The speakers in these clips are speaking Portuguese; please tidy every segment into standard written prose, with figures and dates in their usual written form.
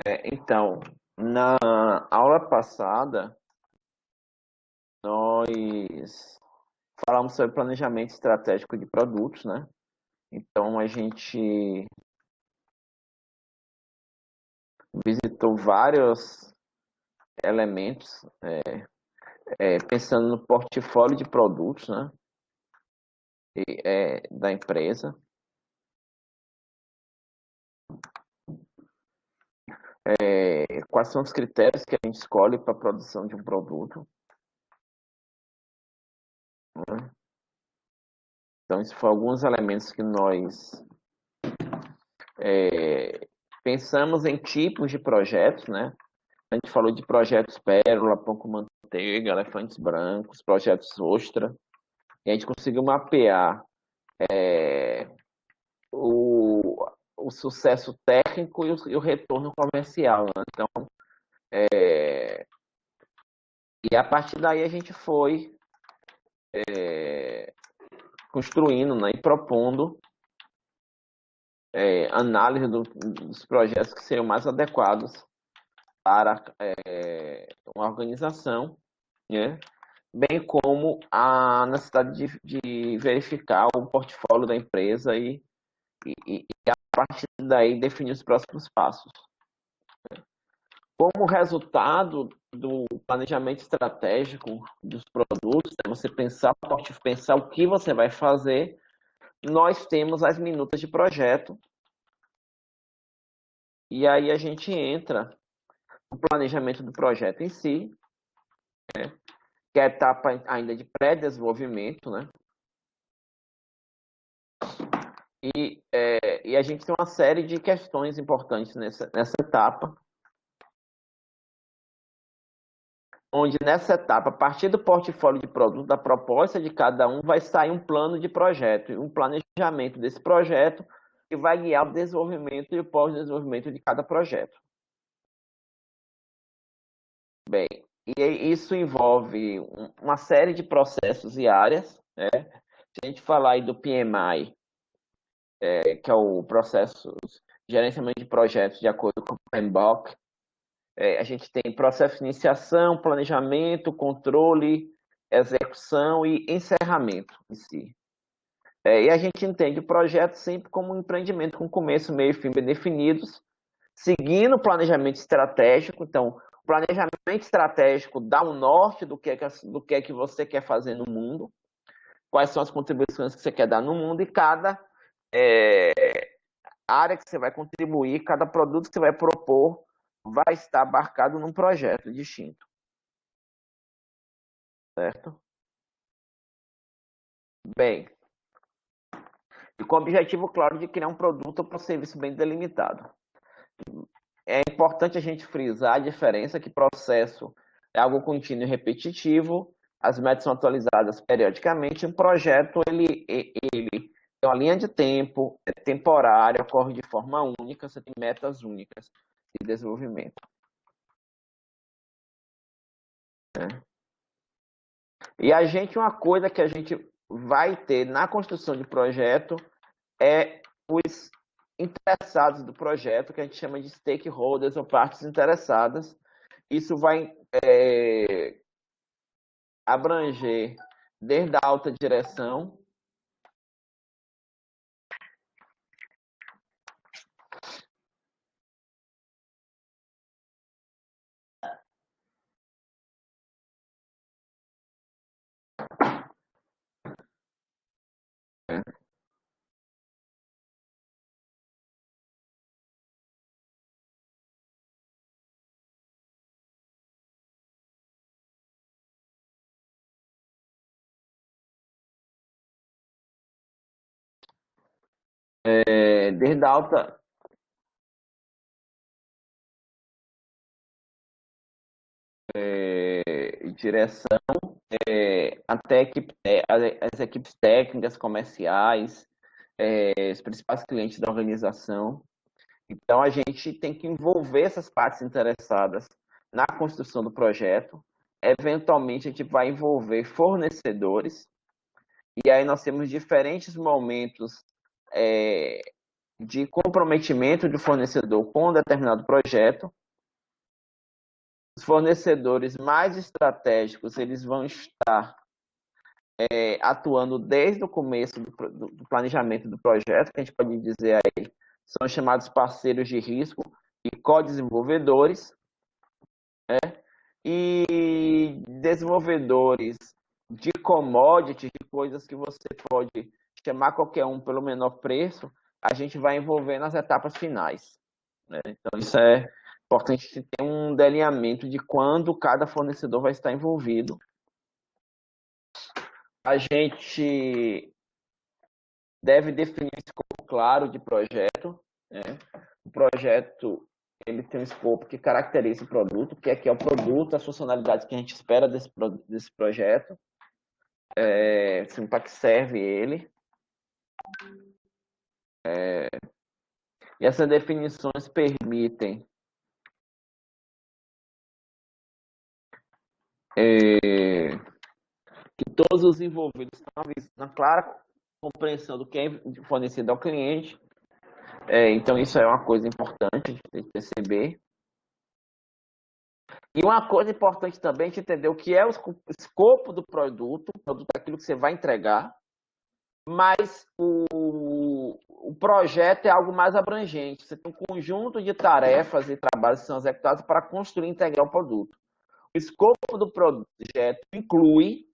Então, na aula passada, nós falamos sobre planejamento estratégico de produtos, né? Então, a gente visitou vários elementos, pensando no portfólio de produtos, né? Da empresa. Quais são os critérios que a gente escolhe para a produção de um produto, né? Então, esses foram alguns elementos que nós pensamos em tipos de projetos, né? A gente falou de projetos Pérola, Pão com Manteiga, Elefantes Brancos, projetos Ostra, e a gente conseguiu mapear o, o sucesso técnico e o retorno comercial, né? Então, e a partir daí a gente foi construindo, né, e propondo análise dos projetos que seriam mais adequados para uma organização, né? Bem como a necessidade de verificar o portfólio da empresa e a partir daí definir os próximos passos. Como resultado do planejamento estratégico dos produtos, né, você pensar o que você vai fazer, nós temos as minutas de projeto e aí a gente entra no planejamento do projeto em si, que é a etapa ainda de pré-desenvolvimento, né? E a gente tem uma série de questões importantes nessa etapa, onde nessa etapa, a partir do portfólio de produto, da proposta de cada um, vai sair um plano de projeto, um planejamento desse projeto que vai guiar o desenvolvimento e o pós-desenvolvimento de cada projeto. Bem, e isso envolve uma série de processos e áreas, né? Se a gente falar aí do PMI, que é o processo de gerenciamento de projetos de acordo com o PMBOK, a gente tem processo de iniciação, planejamento, controle, execução e encerramento em si. E a gente entende o projeto sempre como um empreendimento com começo, meio e fim bem definidos, seguindo o planejamento estratégico. Então, o planejamento estratégico dá um norte do que você quer fazer no mundo, quais são as contribuições que você quer dar no mundo e cada é, área que você vai contribuir, cada produto que você vai propor vai estar abarcado num projeto distinto, certo? Bem, e com o objetivo claro de criar um produto ou um serviço bem delimitado. É importante a gente frisar a diferença que processo é algo contínuo e repetitivo, as metas são atualizadas periodicamente, um projeto ele tem uma linha de tempo, é temporário, ocorre de forma única, você tem metas únicas de desenvolvimento, né? E uma coisa que a gente vai ter na construção de projeto é os interessados do projeto, que a gente chama de stakeholders ou partes interessadas. Isso vai abranger desde a alta direção, desde a alta direção até as equipes técnicas, comerciais, os principais clientes da organização. Então, a gente tem que envolver essas partes interessadas na construção do projeto. Eventualmente, a gente vai envolver fornecedores. E aí nós temos diferentes momentos de comprometimento do fornecedor com um determinado projeto. Os fornecedores mais estratégicos, eles vão estar atuando desde o começo do planejamento do projeto, que a gente pode dizer aí, são chamados parceiros de risco e co-desenvolvedores, e desenvolvedores de commodities, de coisas que você pode chamar qualquer um pelo menor preço, a gente vai envolver nas etapas finais, né? Então, isso é importante ter um delineamento de quando cada fornecedor vai estar envolvido. A gente deve definir um escopo claro de projeto, né? O projeto, ele tem um escopo que caracteriza o produto, que é o produto, as funcionalidades que a gente espera desse projeto, assim, para que serve ele. E essas definições permitem que todos os envolvidos tenham na clara compreensão do que é fornecido ao cliente. Então, isso é uma coisa importante a gente tem que perceber. E uma coisa importante também é a gente entender o que é o escopo do produto é aquilo que você vai entregar, mas o projeto é algo mais abrangente. Você tem um conjunto de tarefas e trabalhos que são executados para construir e integrar o produto. O escopo do projeto inclui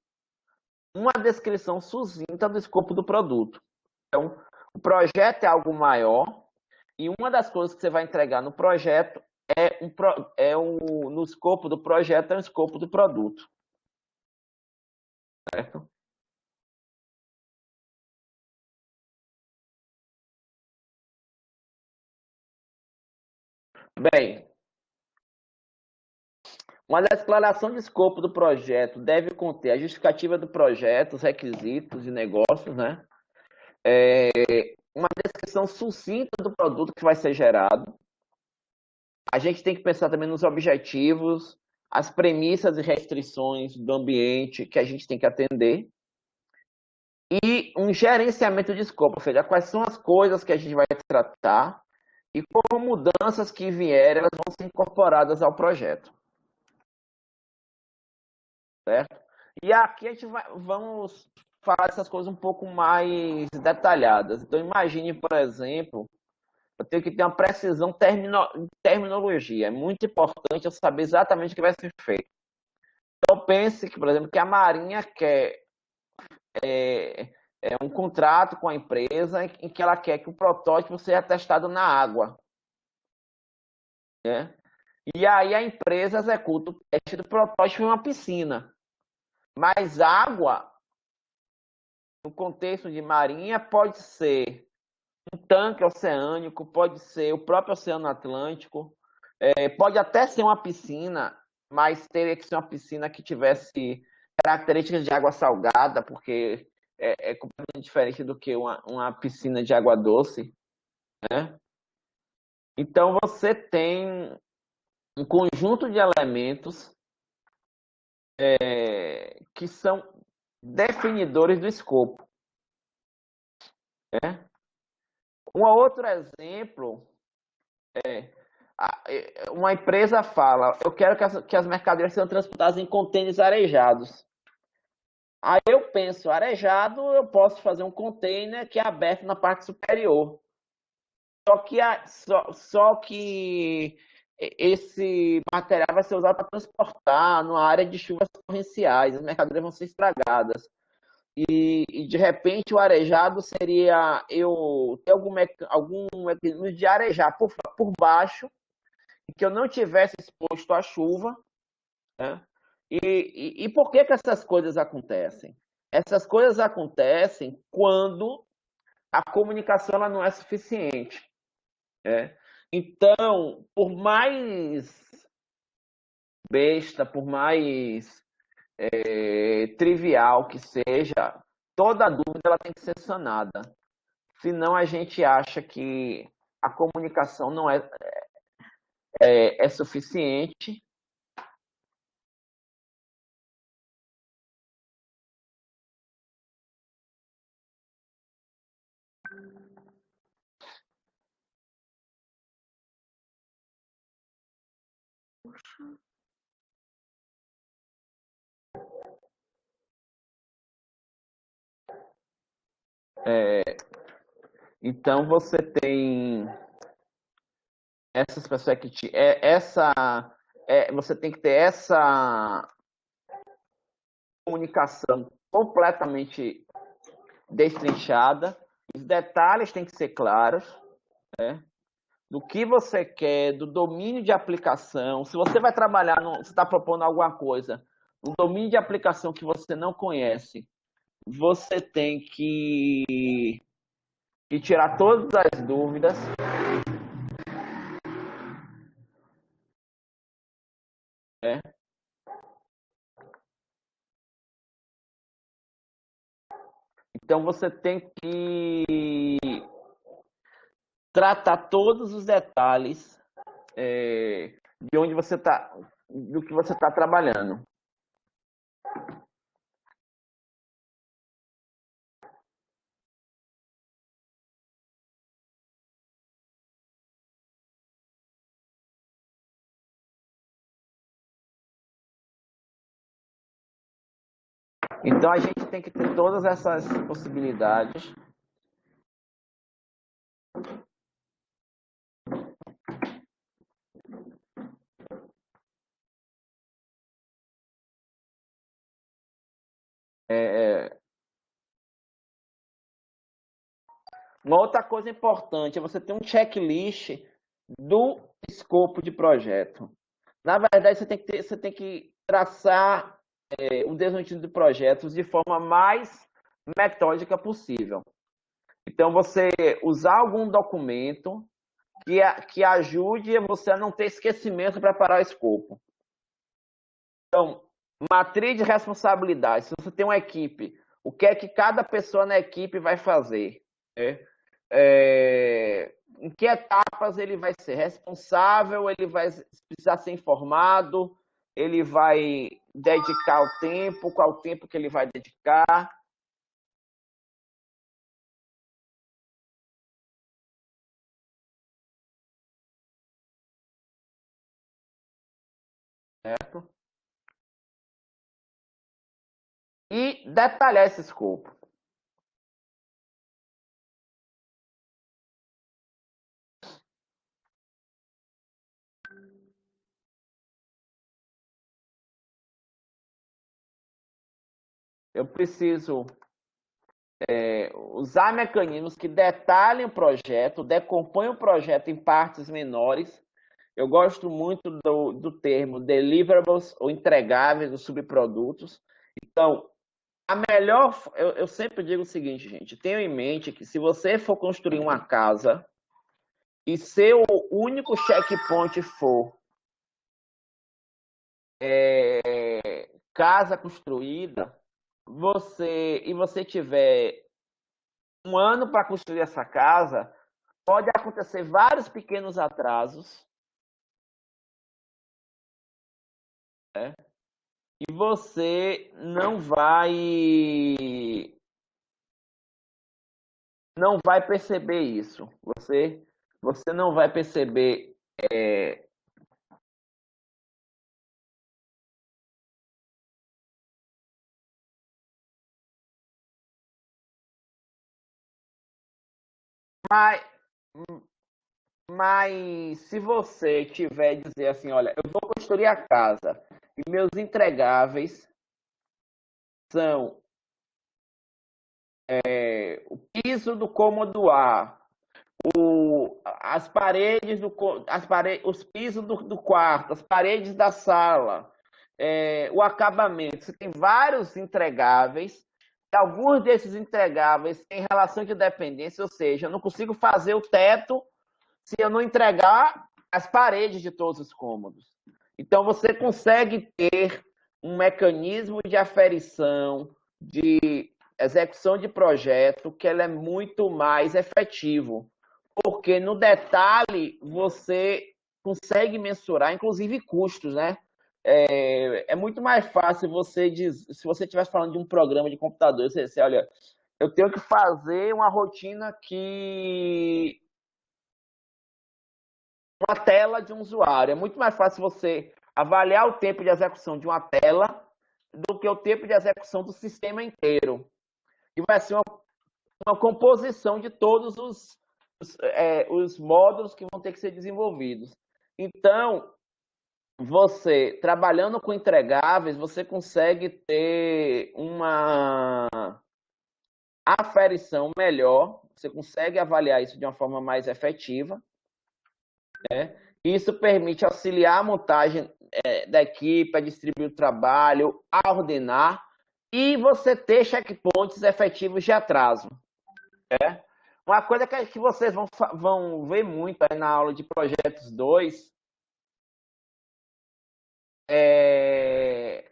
uma descrição sucinta do escopo do produto. Então, o projeto é algo maior e uma das coisas que você vai entregar no projeto no escopo do projeto é o escopo do produto. Certo? Bem, uma declaração de escopo do projeto deve conter a justificativa do projeto, os requisitos e negócios, né? Uma descrição sucinta do produto que vai ser gerado. A gente tem que pensar também nos objetivos, as premissas e restrições do ambiente que a gente tem que atender. E um gerenciamento de escopo, ou seja, quais são as coisas que a gente vai tratar e como mudanças que vierem, elas vão ser incorporadas ao projeto. Certo? E aqui a gente vamos falar essas coisas um pouco mais detalhadas. Então, imagine, por exemplo, eu tenho que ter uma precisão terminologia. É muito importante eu saber exatamente o que vai ser feito. Então, pense que, por exemplo, que a Marinha quer um contrato com a empresa em que ela quer que o protótipo seja testado na água. Né? E aí a empresa executa o teste do protótipo em uma piscina. Mas água, no contexto de marinha, pode ser um tanque oceânico, pode ser o próprio Oceano Atlântico, pode até ser uma piscina, mas teria que ser uma piscina que tivesse características de água salgada, porque é completamente diferente do que uma piscina de água doce, né? Então você tem um conjunto de elementos que são definidores do escopo, né? Um outro exemplo uma empresa fala, eu quero que as mercadorias sejam transportadas em contêineres arejados. Aí eu penso, arejado, eu posso fazer um container que é aberto na parte superior. Só que esse material vai ser usado para transportar numa área de chuvas torrenciais, as mercadorias vão ser estragadas. E de repente o arejado seria eu ter algum mecanismo de arejar por baixo, que eu não tivesse exposto à chuva, né? E por que essas coisas acontecem? Essas coisas acontecem quando a comunicação ela não é suficiente. Né? Então, por mais besta, por mais trivial que seja, toda dúvida ela tem que ser sanada. Senão a gente acha que a comunicação não é suficiente. Então você tem essas pessoas que você tem que ter essa comunicação completamente destrinchada. Os detalhes têm que ser claros, né? Do que você quer, do domínio de aplicação. Se você vai trabalhar, você está propondo alguma coisa, um domínio de aplicação que você não conhece, você tem que tirar todas as dúvidas. Né? Então você tem que tratar todos os detalhes de onde você está, do que você está trabalhando. Então a gente tem que ter todas essas possibilidades. Uma outra coisa importante é você ter um checklist do escopo de projeto. Na verdade, você tem que traçar o desenvolvimento de projetos de forma mais metódica possível. Então, você usar algum documento que ajude você a não ter esquecimento para preparar o escopo. Então, matriz de responsabilidade. Se você tem uma equipe, o que é que cada pessoa na equipe vai fazer? Né? Em que etapas ele vai ser responsável, ele vai precisar ser informado, ele vai dedicar o tempo, qual o tempo que ele vai dedicar. Certo? E detalhar esse escopo. Eu preciso usar mecanismos que detalhem o projeto, decompõem o projeto em partes menores. Eu gosto muito do termo deliverables ou entregáveis dos subprodutos. Então, eu sempre digo o seguinte, gente, tenha em mente que se você for construir uma casa e seu único checkpoint for casa construída, você tiver um ano para construir essa casa, pode acontecer vários pequenos atrasos, né? E você não vai perceber isso. Você não vai perceber. Mas, mas se você tiver dizer assim, olha, eu vou construir a casa e meus entregáveis são o piso do cômodo A, as paredes os pisos do quarto, as paredes da sala, o acabamento. Você tem vários entregáveis. Alguns desses entregáveis têm relação de dependência, ou seja, eu não consigo fazer o teto se eu não entregar as paredes de todos os cômodos. Então, você consegue ter um mecanismo de aferição, de execução de projeto, que ele é muito mais efetivo. Porque no detalhe você consegue mensurar, inclusive, custos, né? É muito mais fácil se você estivesse falando de um programa de computador, você olha, eu tenho que fazer uma rotina uma tela de um usuário. É muito mais fácil você avaliar o tempo de execução de uma tela do que o tempo de execução do sistema inteiro. E vai ser uma composição de todos os módulos que vão ter que ser desenvolvidos. Então, você, trabalhando com entregáveis, você consegue ter uma aferição melhor, você consegue avaliar isso de uma forma mais efetiva, né? Isso permite auxiliar a montagem da equipe, a distribuir o trabalho, a ordenar, e você ter checkpoints efetivos de atraso. Né? Uma coisa que vocês vão ver muito aí na aula de Projetos 2 é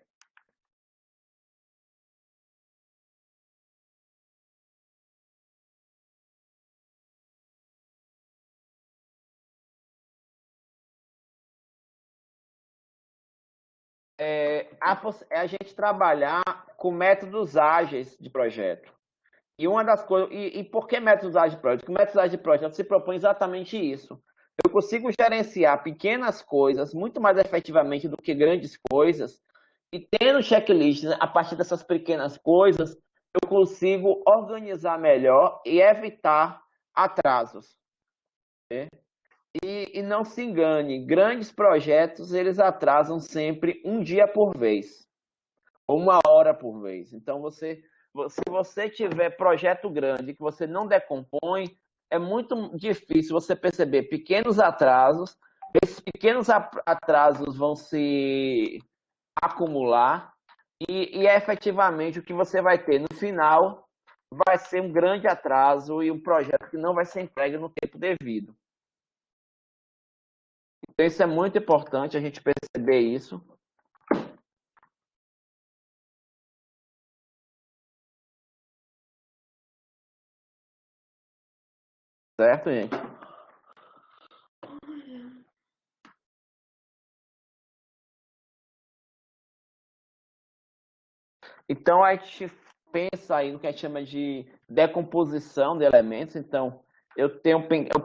a gente trabalhar com métodos ágeis de projeto. E uma das coisas. E por que métodos ágeis de projeto? Porque métodos ágeis de projeto se propõe exatamente isso. Eu consigo gerenciar pequenas coisas muito mais efetivamente do que grandes coisas. E tendo checklist, né, a partir dessas pequenas coisas, eu consigo organizar melhor e evitar atrasos. Né? E não se engane, grandes projetos eles atrasam sempre um dia por vez, ou uma hora por vez. Então, se você tiver projeto grande que você não decompõe, é muito difícil você perceber pequenos atrasos. Esses pequenos atrasos vão se acumular e efetivamente o que você vai ter no final vai ser um grande atraso e um projeto que não vai ser entregue no tempo devido. Então, isso é muito importante a gente perceber isso. Certo, gente? Então, a gente pensa aí no que a gente chama de decomposição de elementos. Então, eu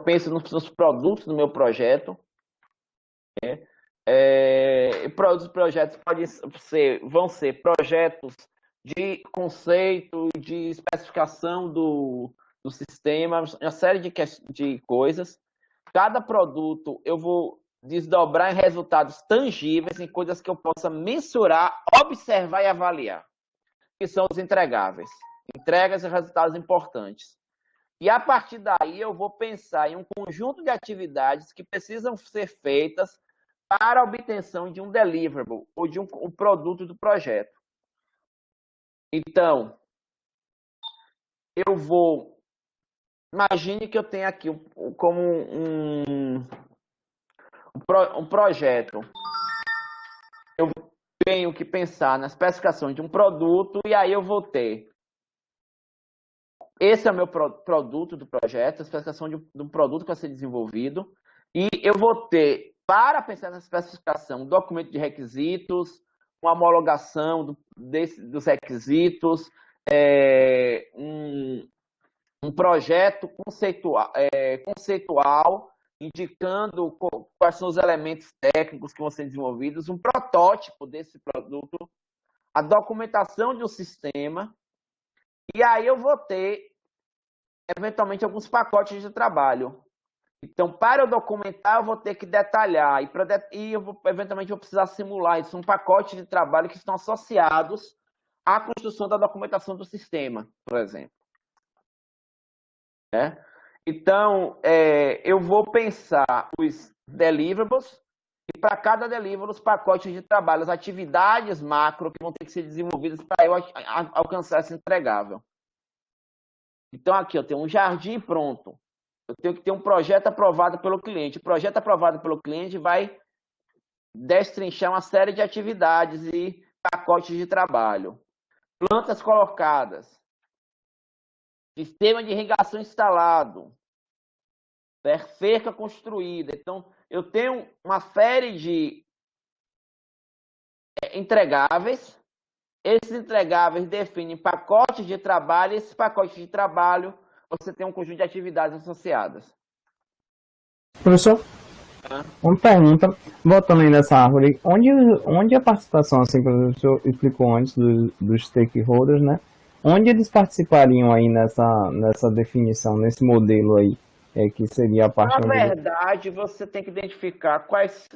penso nos produtos do meu projeto. Né? Os projetos vão ser projetos de conceito, de especificação do sistema, uma série de coisas. Cada produto eu vou desdobrar em resultados tangíveis, em coisas que eu possa mensurar, observar e avaliar, que são os entregáveis. Entregas e resultados importantes. E a partir daí eu vou pensar em um conjunto de atividades que precisam ser feitas para a obtenção de um deliverable ou de um produto do projeto. Então, eu vou... Imagine que eu tenho aqui como um projeto. Eu tenho que pensar na especificação de um produto e aí eu vou ter... Esse é o meu produto do projeto, a especificação de um produto que vai ser desenvolvido. E eu vou ter, para pensar nessa especificação, um documento de requisitos, uma homologação dos requisitos, um projeto conceitual, indicando quais são os elementos técnicos que vão ser desenvolvidos, um protótipo desse produto, a documentação de um sistema, e aí eu vou ter, eventualmente, alguns pacotes de trabalho. Então, para eu documentar, eu vou ter que detalhar e eventualmente vou precisar simular isso, um pacote de trabalho que estão associados à construção da documentação do sistema, por exemplo. Né? Então, eu vou pensar os deliverables e para cada deliverable os pacotes de trabalho, as atividades macro que vão ter que ser desenvolvidas para eu alcançar esse entregável. Então, aqui eu tenho um jardim pronto. Eu tenho que ter um projeto aprovado pelo cliente. O projeto aprovado pelo cliente vai destrinchar uma série de atividades e pacotes de trabalho. Plantas colocadas. Sistema de irrigação instalado. Cerca construída. Então, eu tenho uma série de entregáveis. Esses entregáveis definem pacotes de trabalho. E esses pacotes de trabalho, você tem um conjunto de atividades associadas. Professor? Uma pergunta, voltando aí nessa árvore, onde a participação, assim, como o senhor explicou antes dos stakeholders, né? Onde eles participariam aí nessa definição, nesse modelo aí, que seria a Na parte onde ele... verdade, você tem que identificar quais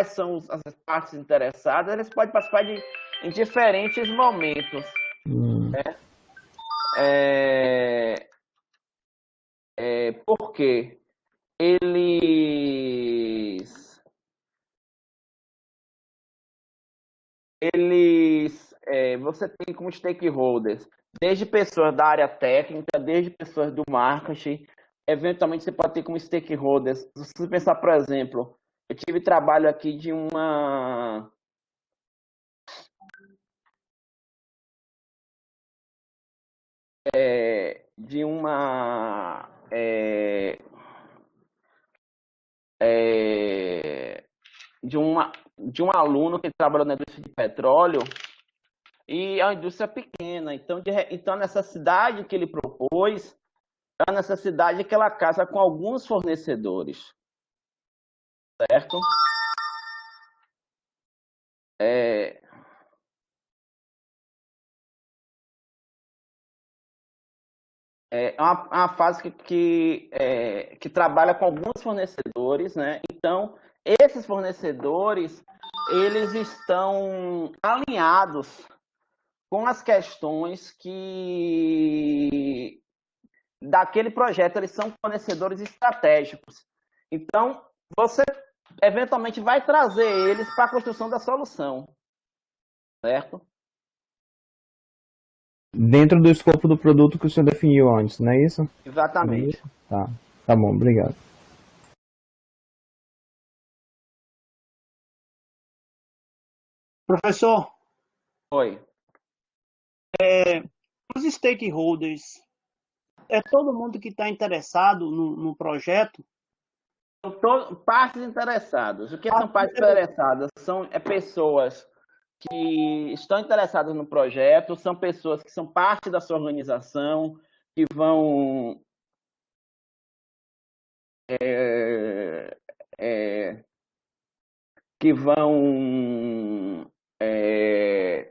são as partes interessadas. Eles podem participar em diferentes momentos. Hum, É, porque eles, você tem como stakeholders, desde pessoas da área técnica, desde pessoas do marketing. Eventualmente você pode ter como stakeholders, se você pensar, por exemplo, eu tive trabalho aqui de uma é, de um aluno que trabalhou na indústria de petróleo, e a indústria é pequena. Então a necessidade que ele propôs é a necessidade que ela casa com alguns fornecedores, certo? É, uma fase que trabalha com alguns fornecedores, né? Então, esses fornecedores, eles estão alinhados com as questões que daquele projeto, eles são fornecedores estratégicos. Então, você eventualmente vai trazer eles para a construção da solução, certo? dentro do escopo do produto que o senhor definiu antes, não é isso? Seria Exatamente. isso? Tá, tá bom, obrigado. Professor, Foi. os stakeholders, é todo mundo que está interessado no projeto? Partes interessadas. O que Ah, são partes interessadas? São pessoas que estão interessadas no projeto, são pessoas que são parte da sua organização, que vão é, é, que vão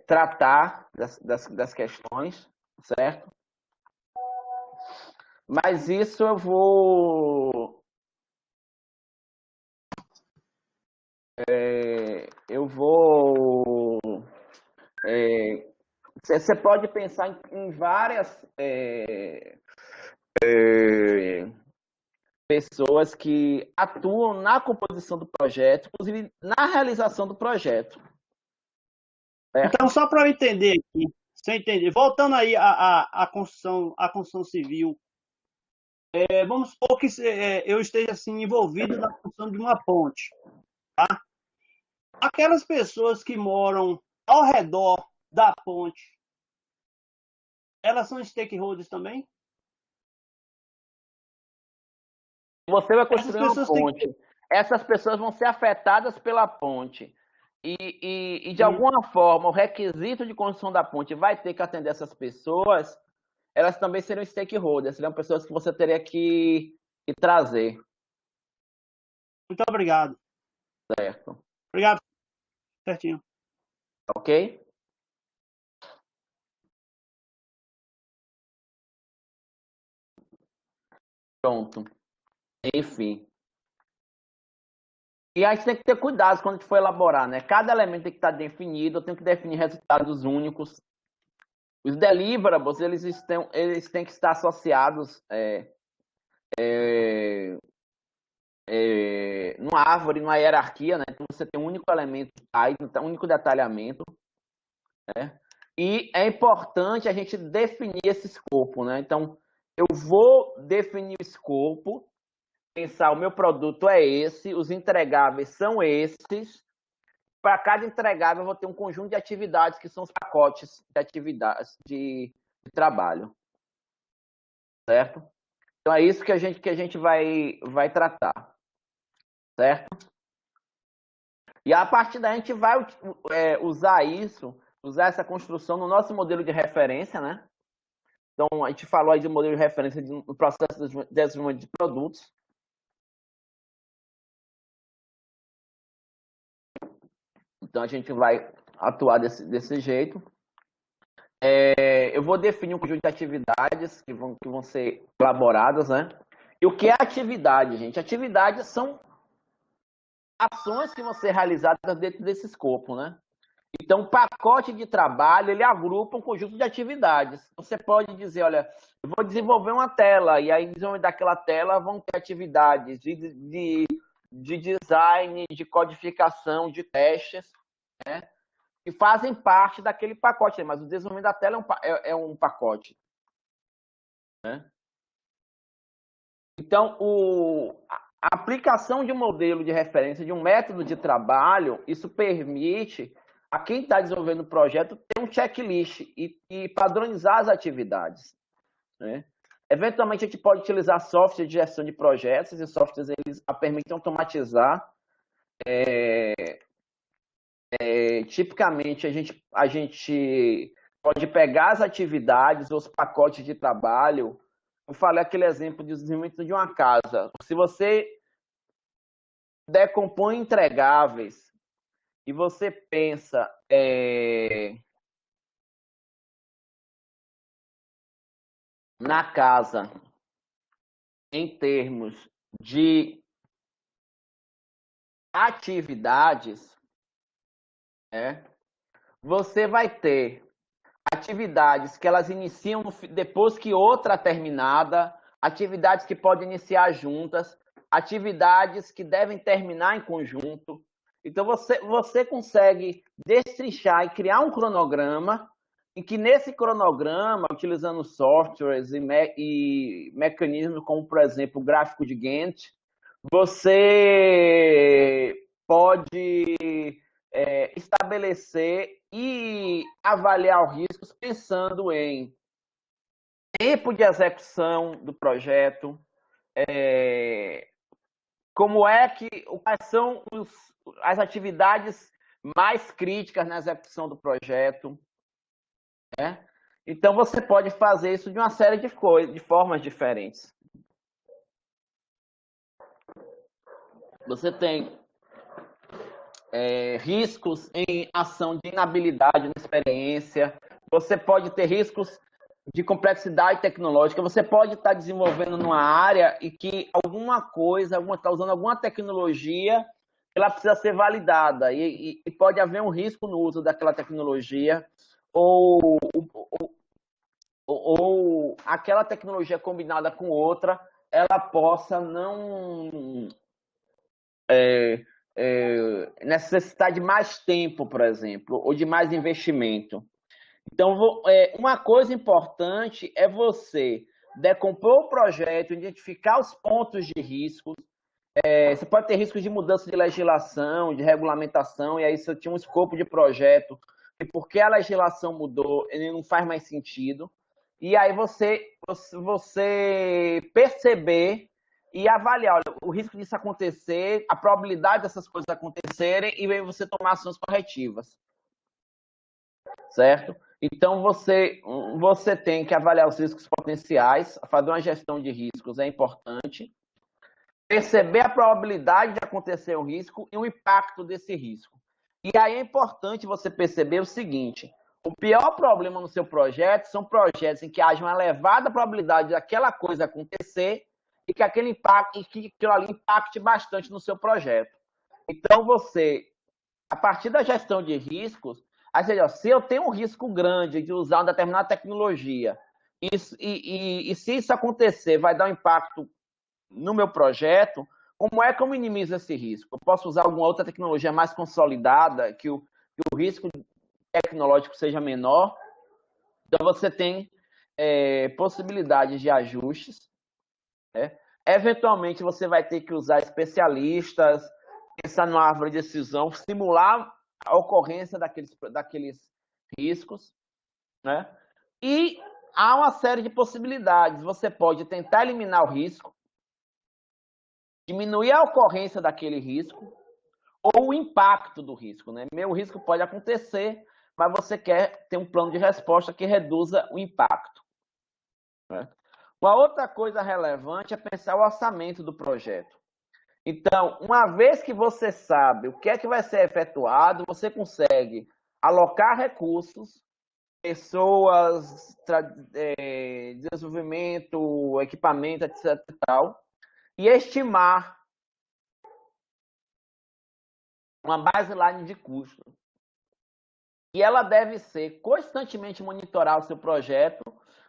tratar das questões, certo? Mas isso eu vou, você pode pensar em várias pessoas que atuam na composição do projeto, inclusive na realização do projeto, então, certo? só para eu entender aqui, você entender, voltando aí à construção civil, vamos supor que eu esteja assim, envolvido na construção de uma ponte. Aquelas pessoas que moram ao redor da ponte, elas são stakeholders também? Você vai Essas construir uma pessoas têm que ponte. Essas pessoas vão ser afetadas pela ponte. E de ter. alguma forma, o requisito de construção da ponte vai ter que atender essas pessoas. Elas também seriam stakeholders, seriam pessoas que você teria que trazer, Muito obrigado. certo? Obrigado, certinho. Ok? Pronto. Enfim. E a gente tem que ter cuidado quando a gente for elaborar, né? Cada elemento tem que estar definido, eu tenho que definir resultados únicos. Os deliverables, eles têm que estar associados numa árvore, numa hierarquia, né? Então você tem um único elemento, um único detalhamento, né? E é importante a gente definir esse escopo, né? Então, eu vou definir o escopo, pensar o meu produto é esse, os entregáveis são esses. Para cada entregável, eu vou ter um conjunto de atividades que são os pacotes de atividades de trabalho, certo? Então é isso que a gente vai tratar, certo? E a partir daí a gente vai usar isso, usar essa construção no nosso modelo de referência, né? Então a gente falou aí de modelo de referência no processo de desenvolvimento de produtos. Então, a gente vai atuar desse jeito. Eu vou definir um conjunto de atividades que vão ser elaboradas, né? E o que é atividade, gente? Atividades são ações que vão ser realizadas dentro desse escopo, né? Então, o pacote de trabalho, ele agrupa um conjunto de atividades. Você pode dizer, olha, eu vou desenvolver uma tela, e aí, desenvolvendo daquela tela, vão ter atividades de design, de codificação, de testes, né? Que fazem parte daquele pacote, mas o desenvolvimento da tela é um pacote, né? Então, a aplicação de um modelo de referência, de um método de trabalho, isso permite a quem está desenvolvendo o projeto ter um checklist e padronizar as atividades, né? Eventualmente, a gente pode utilizar software de gestão de projetos, e softwares eles permitem automatizar. Tipicamente, a gente pode pegar as atividades, os pacotes de trabalho. Eu falei aquele exemplo de desenvolvimento de uma casa. Se você decompõe entregáveis e você pensa na casa em termos de atividades, você vai ter atividades que elas iniciam depois que outra terminada, atividades que podem iniciar juntas, atividades que devem terminar em conjunto. Então, você consegue destrinchar e criar um cronograma em que nesse cronograma, utilizando softwares e mecanismos como, por exemplo, o gráfico de Gantt, você pode estabelecer e avaliar os riscos pensando em tempo de execução do projeto, quais são as atividades mais críticas na execução do projeto, né? Então, você pode fazer isso de uma série de coisas, de formas diferentes. Você tem riscos em ação de inabilidade na experiência, você pode ter riscos de complexidade tecnológica, você pode estar desenvolvendo numa área e que alguma coisa, está usando alguma tecnologia, ela precisa ser validada e pode haver um risco no uso daquela tecnologia ou aquela tecnologia combinada com outra, ela possa não necessitar de mais tempo, por exemplo, ou de mais investimento. Então, uma coisa importante é você decompor o projeto, identificar os pontos de risco. Você pode ter riscos de mudança de legislação, de regulamentação, e aí você tinha um escopo de projeto, e porque a legislação mudou, ele não faz mais sentido. E aí você perceber e avaliar, olha, o risco disso acontecer, a probabilidade dessas coisas acontecerem, e aí você tomar ações corretivas. Certo? Então, você tem que avaliar os riscos potenciais, fazer uma gestão de riscos é importante, perceber a probabilidade de acontecer o risco e o impacto desse risco. E aí é importante você perceber o seguinte: o pior problema no seu projeto são projetos em que haja uma elevada probabilidade daquela coisa acontecer e que aquilo ali impacte bastante no seu projeto. Então, a partir da gestão de riscos, ou seja, se eu tenho um risco grande de usar uma determinada tecnologia e se isso acontecer, vai dar um impacto no meu projeto, como é que eu minimizo esse risco? Eu posso usar alguma outra tecnologia mais consolidada, que o risco tecnológico seja menor? Então, você tem possibilidades de ajustes, né? Eventualmente, você vai ter que usar especialistas, pensar numa árvore de decisão, simular a ocorrência daqueles riscos, né? E há uma série de possibilidades. Você pode tentar eliminar o risco, diminuir a ocorrência daquele risco ou o impacto do risco, né? O risco pode acontecer, mas você quer ter um plano de resposta que reduza o impacto, né? Uma outra coisa relevante é pensar o orçamento do projeto. Então, uma vez que você sabe o que é que vai ser efetuado, você consegue alocar recursos, pessoas, desenvolvimento, equipamento, etc. e tal, e estimar uma baseline de custo. E ela deve ser constantemente monitorar o seu projeto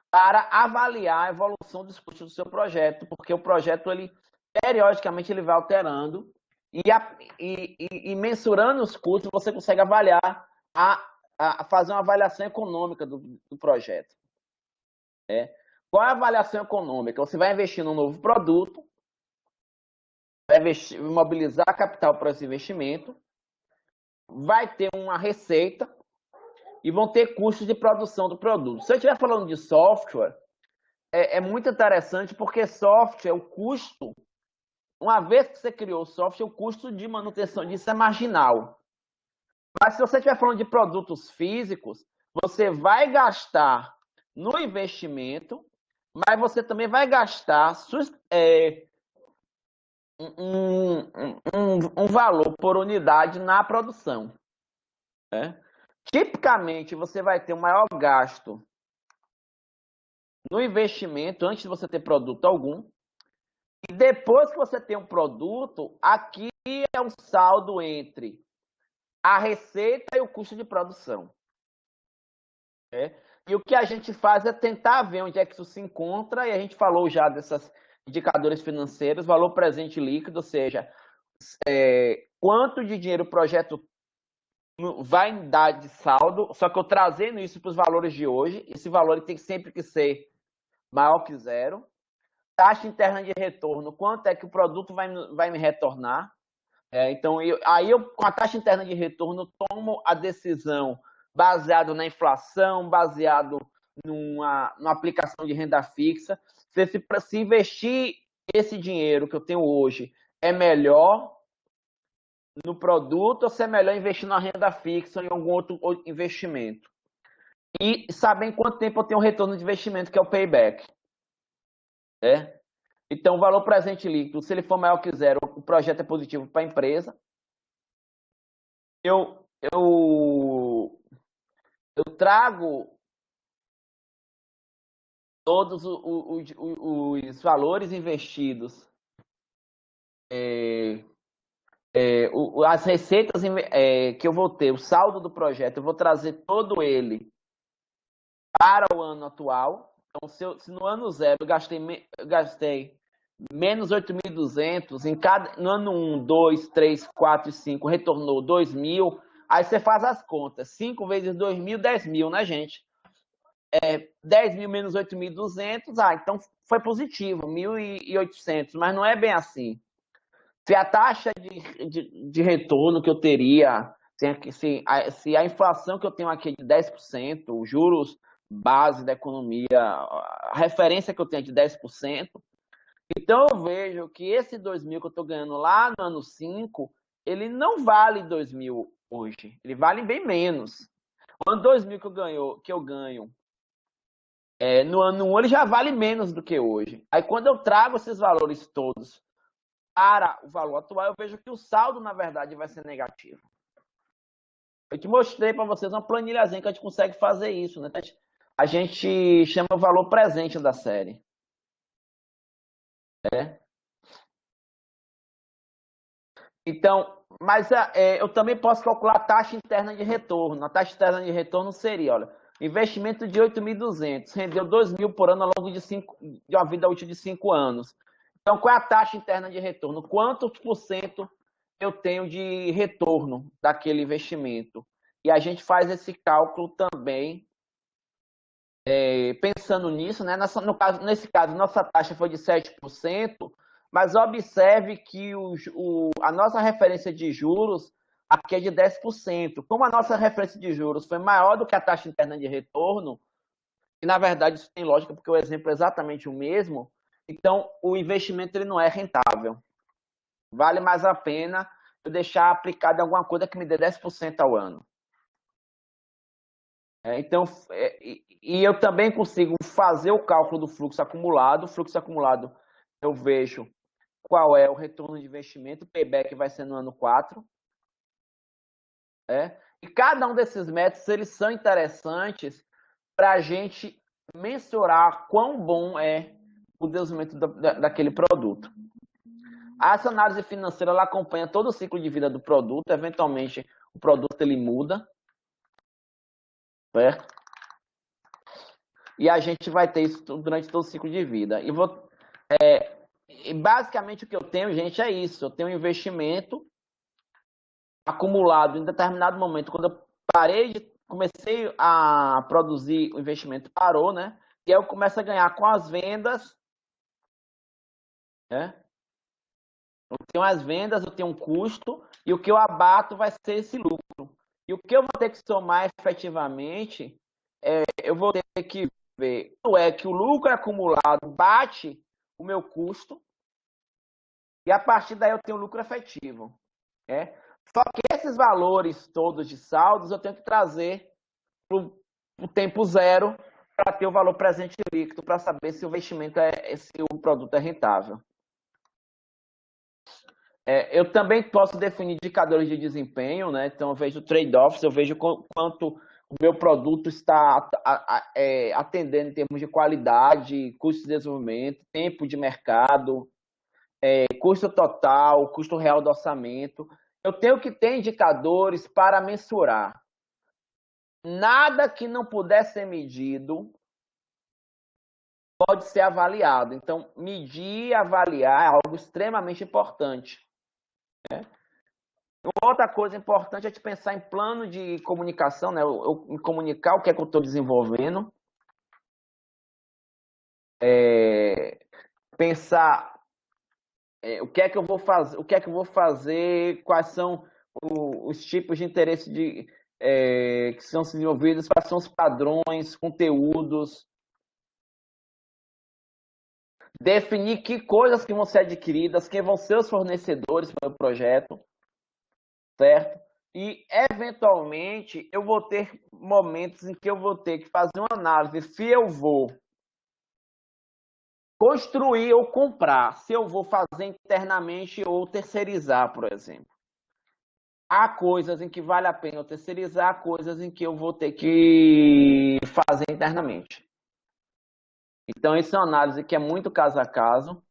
para avaliar a evolução dos custos do seu projeto, porque o projeto, ele periodicamente, ele vai alterando e mensurando os custos, você consegue avaliar, fazer uma avaliação econômica do projeto. Qual é a avaliação econômica? Você vai investir num novo produto, vai mobilizar capital para esse investimento, vai ter uma receita e vão ter custos de produção do produto. Se eu estiver falando de software, é muito interessante, porque software, o custo, uma vez que você criou o software, o custo de manutenção disso é marginal. Mas se você estiver falando de produtos físicos, você vai gastar no investimento, mas você também vai gastar um valor por unidade na produção. Tipicamente, você vai ter um maior gasto no investimento antes de você ter produto algum. E depois que você tem um produto, aqui é um saldo entre a receita e o custo de produção. E o que a gente faz é tentar ver onde é que isso se encontra, e a gente falou já desses indicadores financeiros, valor presente líquido, ou seja, quanto de dinheiro o projeto vai dar de saldo, só que eu trazendo isso para os valores de hoje, esse valor tem sempre que ser maior que zero. Taxa interna de retorno, quanto é que o produto vai me retornar. Então, com a taxa interna de retorno, tomo a decisão baseado na inflação, baseado numa aplicação de renda fixa. Se investir esse dinheiro que eu tenho hoje é melhor no produto ou se é melhor investir na renda fixa ou em algum outro investimento. E saber em quanto tempo eu tenho um retorno de investimento, que é o payback. Então, o valor presente líquido, se ele for maior que zero, o projeto é positivo para a empresa. Eu trago todos os valores investidos, as receitas que eu vou ter, o saldo do projeto, eu vou trazer todo ele para o ano atual. Então, se no ano zero eu gastei menos 8.200, no ano 1, 2, 3, 4 e 5 retornou 2.000, aí você faz as contas, 5 vezes 2.000, 10.000, né, gente? 10.000 menos 8.200, então foi positivo, 1.800, mas não é bem assim. Se a taxa de retorno que eu teria, se a inflação que eu tenho aqui é de 10%, os juros base da economia, a referência que eu tenho é de 10%, então eu vejo que esse 2.000 que eu estou ganhando lá no ano 5, ele não vale 2.000 hoje, ele vale bem menos. O ano 2.000 que eu ganho no ano 1, ele já vale menos do que hoje. Aí quando eu trago esses valores todos para o valor atual, eu vejo que o saldo, na verdade, vai ser negativo. Eu te mostrei para vocês uma planilhazinha que a gente consegue fazer isso, né? A gente chama o valor presente da série. Então, mas eu também posso calcular a taxa interna de retorno. A taxa interna de retorno seria, olha, investimento de 8.200, rendeu 2.000 por ano ao longo de uma vida útil de 5 anos. Então, qual é a taxa interna de retorno? Quantos por cento eu tenho de retorno daquele investimento? E a gente faz esse cálculo também, pensando nisso, né? Nesse caso, nossa taxa foi de 7%, mas observe que a nossa referência de juros aqui é de 10%. Como a nossa referência de juros foi maior do que a taxa interna de retorno, e na verdade isso tem lógica, porque o exemplo é exatamente o mesmo, então o investimento ele não é rentável. Vale mais a pena eu deixar aplicado em alguma coisa que me dê 10% ao ano. Então, e eu também consigo fazer o cálculo do fluxo acumulado. O fluxo acumulado eu vejo qual é o retorno de investimento, o payback vai ser no ano 4. E cada um desses métodos, eles são interessantes para a gente mensurar quão bom é o desenvolvimento daquele produto. Essa análise financeira, ela acompanha todo o ciclo de vida do produto. Eventualmente, o produto ele muda, certo? E a gente vai ter isso durante todo o ciclo de vida. E basicamente o que eu tenho, gente, é isso. Eu tenho um investimento acumulado em determinado momento. Quando eu comecei a produzir, o investimento parou, né? E aí eu começo a ganhar com as vendas, né? Eu tenho as vendas, eu tenho um custo, e o que eu abato vai ser esse lucro. E o que eu vou ter que somar efetivamente, eu vou ter que ver quanto é que o lucro acumulado bate o meu custo, e a partir daí eu tenho lucro efetivo. Só que esses valores todos de saldos eu tenho que trazer para o tempo zero para ter o valor presente líquido, para saber se o investimento se o produto é rentável. Eu também posso definir indicadores de desempenho, né? Então eu vejo trade-offs, eu vejo quanto o meu produto está atendendo em termos de qualidade, custo de desenvolvimento, tempo de mercado, custo total, custo real do orçamento. Eu tenho que ter indicadores para mensurar. Nada que não puder ser medido pode ser avaliado. Então, medir e avaliar é algo extremamente importante. Outra coisa importante é te pensar em plano de comunicação, né? Eu me comunicar o que é que eu estou desenvolvendo. Pensar o que é que eu vou fazer, quais são os tipos de interesse que são desenvolvidos, quais são os padrões, conteúdos. Definir que coisas que vão ser adquiridas, quem vão ser os fornecedores para o projeto, certo? E, eventualmente, eu vou ter momentos em que eu vou ter que fazer uma análise se eu vou construir ou comprar, se eu vou fazer internamente ou terceirizar, por exemplo. Há coisas em que vale a pena eu terceirizar, há coisas em que eu vou ter que fazer internamente. Então, isso é uma análise que é muito caso a caso.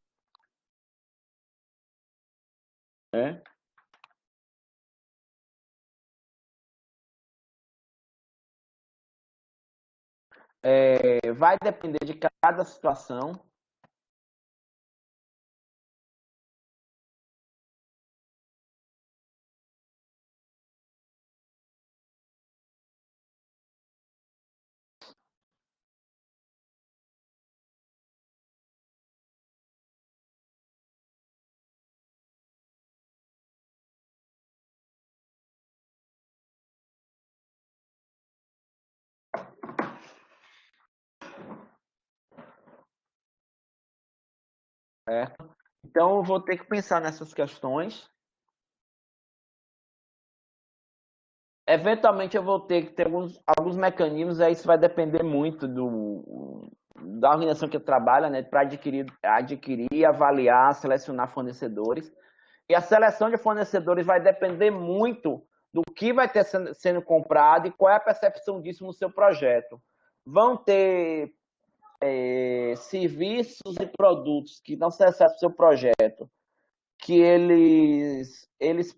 Vai depender de cada situação. Certo? Então, eu vou ter que pensar nessas questões. Eventualmente, eu vou ter que ter alguns mecanismos, aí isso vai depender muito da organização que trabalha, né, para adquirir, avaliar, selecionar fornecedores. E a seleção de fornecedores vai depender muito do que vai ter sendo comprado e qual é a percepção disso no seu projeto. Vão ter serviços e produtos que não se acessam ao seu projeto, que eles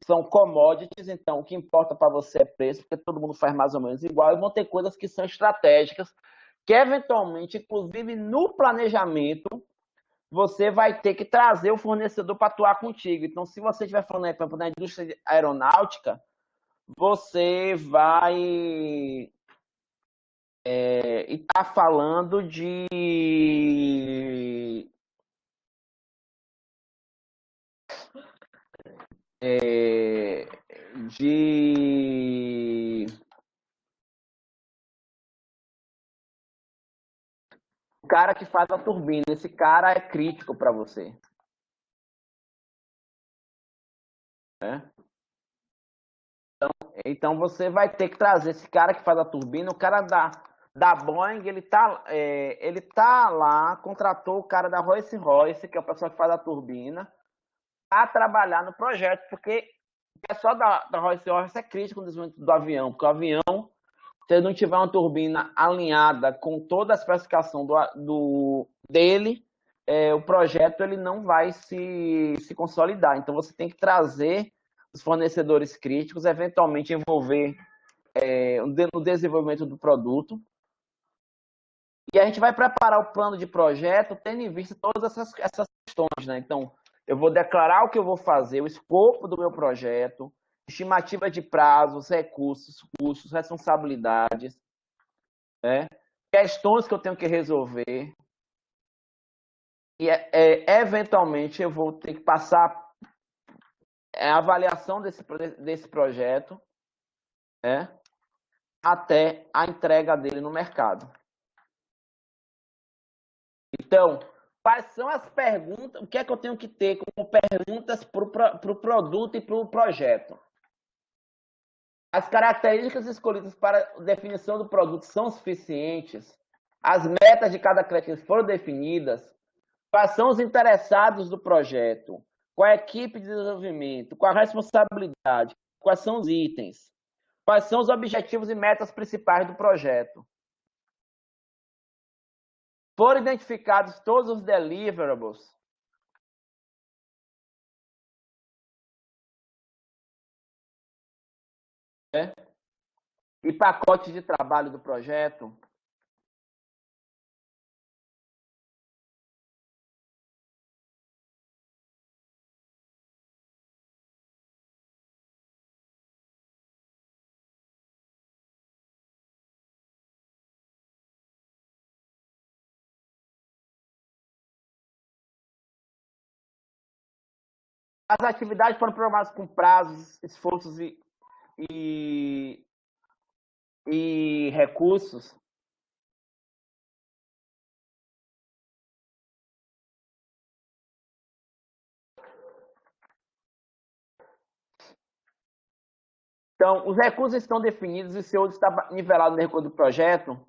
são commodities, então o que importa para você é preço, porque todo mundo faz mais ou menos igual, e vão ter coisas que são estratégicas, que eventualmente, inclusive no planejamento, você vai ter que trazer o fornecedor para atuar contigo. Então, se você estiver falando na indústria aeronáutica, você vai estar falando de o cara que faz a turbina. Esse cara é crítico para você. Então você vai ter que trazer esse cara que faz a turbina, o cara da Boeing, ele tá lá, contratou o cara da Rolls-Royce, que é o pessoal que faz a turbina, a trabalhar no projeto, porque é só da Rolls-Royce é crítico no desenvolvimento do avião, porque o avião, se ele não tiver uma turbina alinhada com toda a especificação dele, o projeto ele não vai se consolidar. Então, você tem que trazer os fornecedores críticos, eventualmente envolver no desenvolvimento do produto. E a gente vai preparar o plano de projeto tendo em vista todas essas questões, né? Então, eu vou declarar o que eu vou fazer, o escopo do meu projeto, estimativa de prazos, recursos, custos, responsabilidades, né? Questões que eu tenho que resolver. E, eventualmente, eu vou ter que passar a avaliação desse projeto, né? Até a entrega dele no mercado. Então, quais são as perguntas, o que é que eu tenho que ter como perguntas para o produto e para o projeto? As características escolhidas para a definição do produto são suficientes? As metas de cada cliente foram definidas? Quais são os interessados do projeto? Qual é a equipe de desenvolvimento? Qual a responsabilidade? Quais são os itens? Quais são os objetivos e metas principais do projeto? Foram identificados todos os deliverables? Né? E pacote de trabalho do projeto? As atividades foram programadas com prazos, esforços e recursos. Então, os recursos estão definidos e o seu está nivelado no recurso do projeto.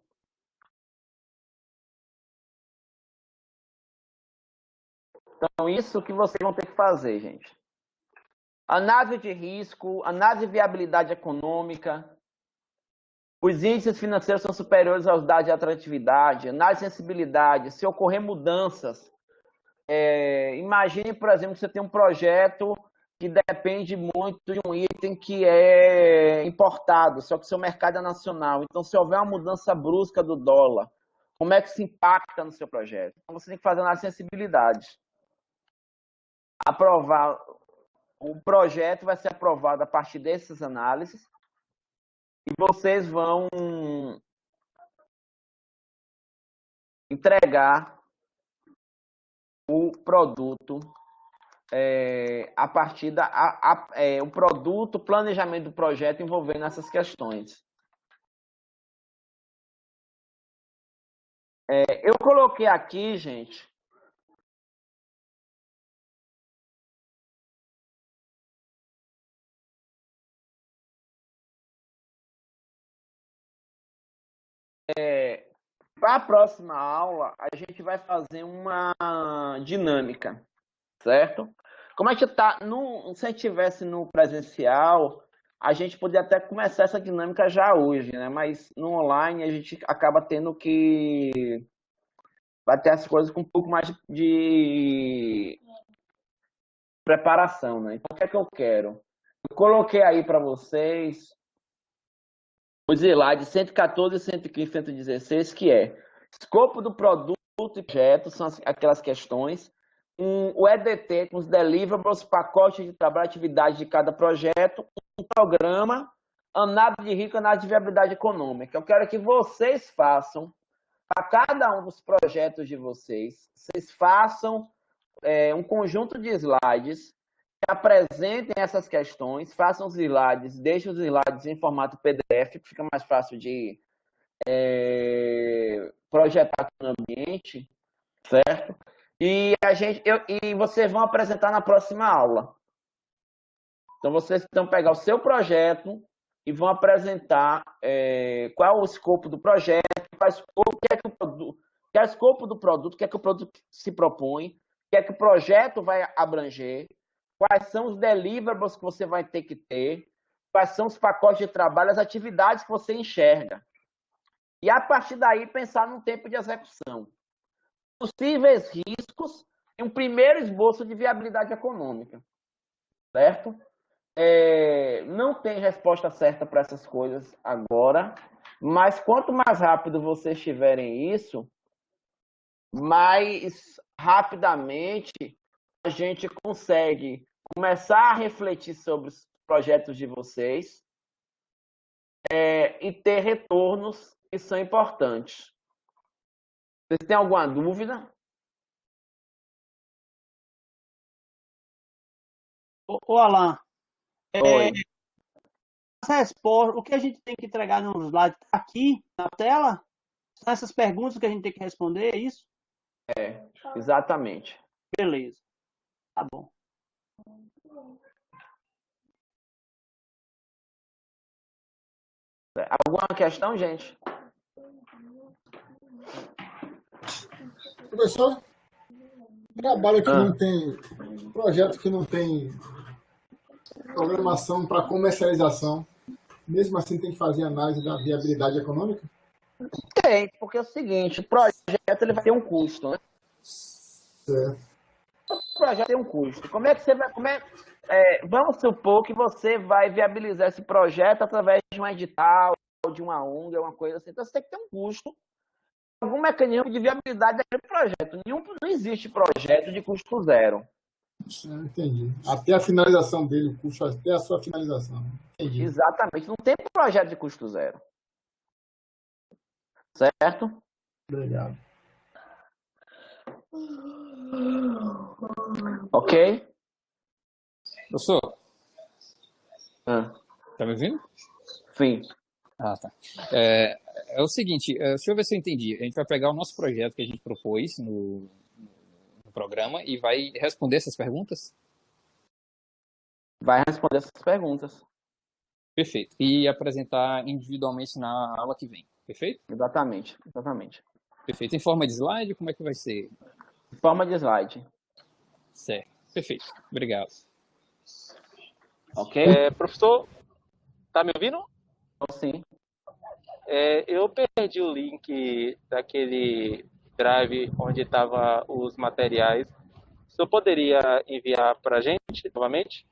Então, isso que vocês vão ter que fazer, gente. Análise de risco, análise de viabilidade econômica. Os índices financeiros são superiores aos dados de atratividade. Análise de sensibilidade. Se ocorrer mudanças, imagine, por exemplo, que você tem um projeto que depende muito de um item que é importado, só que seu mercado é nacional. Então, se houver uma mudança brusca do dólar, como é que isso impacta no seu projeto? Então, você tem que fazer análise de sensibilidade. Aprovar. O projeto vai ser aprovado a partir dessas análises e vocês vão entregar o produto a partir o produto, o planejamento do projeto envolvendo essas questões. Eu coloquei aqui, gente, para a próxima aula, a gente vai fazer uma dinâmica, certo? Como a gente está, se a gente estivesse no presencial, a gente poderia até começar essa dinâmica já hoje, né? Mas no online a gente acaba tendo que bater as coisas com um pouco mais de preparação, né? Então, o que é que eu quero? Eu coloquei aí para vocês os slides 114, 115, 116, que é escopo do produto e projeto, são aquelas questões, o EDT com os deliverables, pacote de trabalho, atividade de cada projeto, um programa, análise de risco, análise de viabilidade econômica. Eu quero que vocês façam, para cada um dos projetos de vocês façam um conjunto de slides que apresentem essas questões, façam os slides, deixem os slides em formato PDF, que fica mais fácil de projetar no ambiente, certo? E vocês vão apresentar na próxima aula. Então, vocês vão pegar o seu projeto e vão apresentar qual é o escopo do projeto, o que é que o produto, qual é o escopo do produto, o que é que o produto se propõe, o que é que o projeto vai abranger, quais são os deliverables que você vai ter que ter, quais são os pacotes de trabalho, as atividades que você enxerga. E, a partir daí, pensar num tempo de execução. Possíveis riscos e um primeiro esboço de viabilidade econômica. Certo? Não tem resposta certa para essas coisas agora, mas quanto mais rápido vocês tiverem isso, mais rapidamente a gente consegue começar a refletir sobre os projetos de vocês e ter retornos que são importantes. Vocês têm alguma dúvida? Ô Alan, Oi. as respostas, o que a gente tem que entregar no slide tá aqui na tela? São essas perguntas que a gente tem que responder, é isso? Exatamente. Beleza. Tá bom. Alguma questão, gente? Professor, trabalho que não tem, projeto que não tem programação para comercialização, mesmo assim tem que fazer análise da viabilidade econômica? Tem, porque é o seguinte, o projeto ele vai ter um custo, né? Certo. O projeto tem um custo. Como é que você vai... vamos supor que você vai viabilizar esse projeto através de um edital, de uma ONG, uma coisa assim. Então, você tem que ter um custo, algum mecanismo de viabilidade daquele projeto. Não existe projeto de custo zero. Entendi. Até a finalização dele, o custo até a sua finalização. Entendi. Exatamente. Não tem projeto de custo zero. Certo? Obrigado. Ok? Professor, tá me ouvindo? Sim. Ah, tá. É o seguinte, deixa eu ver se eu entendi. A gente vai pegar o nosso projeto que a gente propôs no programa e vai responder essas perguntas? Vai responder essas perguntas. Perfeito. E apresentar individualmente na aula que vem. Perfeito? Exatamente. Perfeito. Em forma de slide, como é que vai ser? Em forma de slide. Certo. Perfeito. Obrigado. Ok? Professor, tá me ouvindo? Sim. Eu perdi o link daquele drive onde estavam os materiais. O senhor poderia enviar para a gente novamente?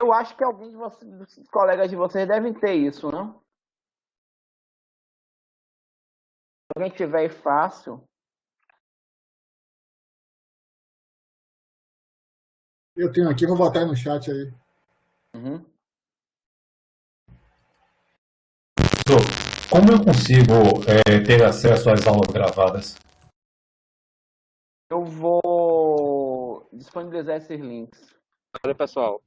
Eu acho que alguns dos colegas de vocês devem ter isso, não? Se alguém tiver aí fácil. Eu tenho aqui, vou botar aí no chat aí. Uhum. Como eu consigo ter acesso às aulas gravadas? Eu vou disponibilizar esses links. Olha, pessoal.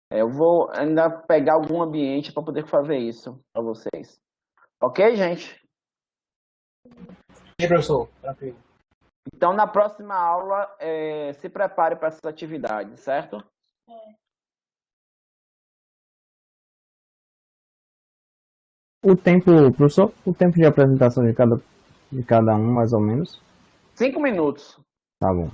Eu vou ainda pegar algum ambiente para poder fazer isso para vocês. Ok, gente? E professor, tranquilo. Então, na próxima aula, se prepare para essa atividade, certo? O tempo, professor, o tempo de apresentação de cada um, mais ou menos? 5 minutos. Tá bom.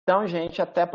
Então, gente, até a próxima.